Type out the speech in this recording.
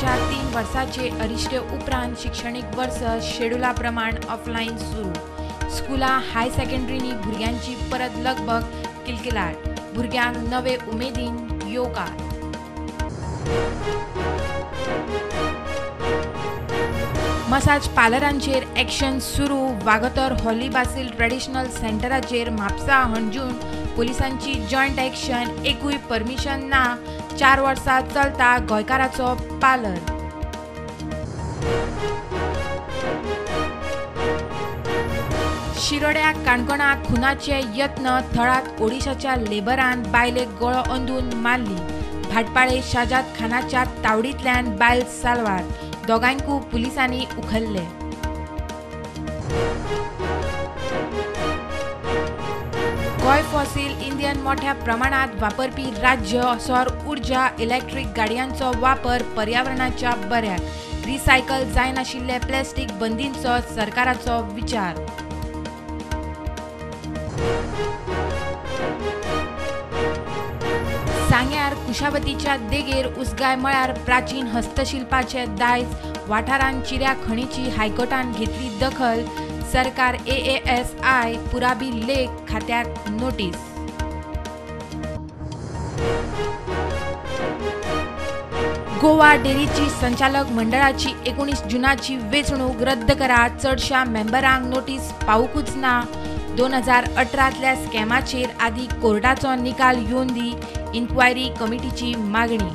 वर्षा 3 वर्साचे अरिश्टे उपरांत शिक्षणीक वर्स शेड्युला प्रमाण ऑफलायन सुरू। स्कुलां हाय सेकंडरीनी भुरग्यांची परत लगबग किलकिलाट। भुरग्यांक नवे उमेदीन येवकार। मसाज पार्लरांचेर एक्शन सुरू। वागोतर हॉली बासिल ट्रेडिशनल सेंटराचेर म्हापसा हणजून पुलिसांची जॉयंट एक्शन। एकूय परमिशन ना। 4 वर्सां चलता गोंयकाराचो पार्लर। शिरोड्याक काणकोणाक खुनाचे यत्न। थळात ओडिशाच्या लेबरान बायलेक गळो अंदून मारली। भाटपाळे शाजाद खानाच्या तावडींतल्यान बायल साल्वार। दोगांयकू पुलिसांनी उखल्ले। गोंय फॉसील इंधन मोठ्या प्रमाणात वापरपी राज्य। सौर उर्जा इलेक्ट्रिक गाडयांचो वापर पर्यावरणाच्या बऱ्याक। रिसायकल जायनाशिल्ले प्लास्टीक बंदींचो सरकाराचो विचार। सांग्यार कुशावतीच्या देगेर उसगाय मळ्यार प्राचीन हस्तशिल्पाचे दायज। वाठारांत चिऱ्या खणीची हायकोर्टान घेतली दखल। सरकार AASI पुराबी लेख खात्याक नोटीस। गोवा डेरीची संचालक मंडळाची 19 जूनाची वेंचणूक रद्द करा। चडशा मेंबरांक नोटीस पावूकूच ना। 2018तल्या स्कॅमाचेर आदी कोर्टाचो निकाल येवन दी। इन्क्वायरी कमिटीची मागणी।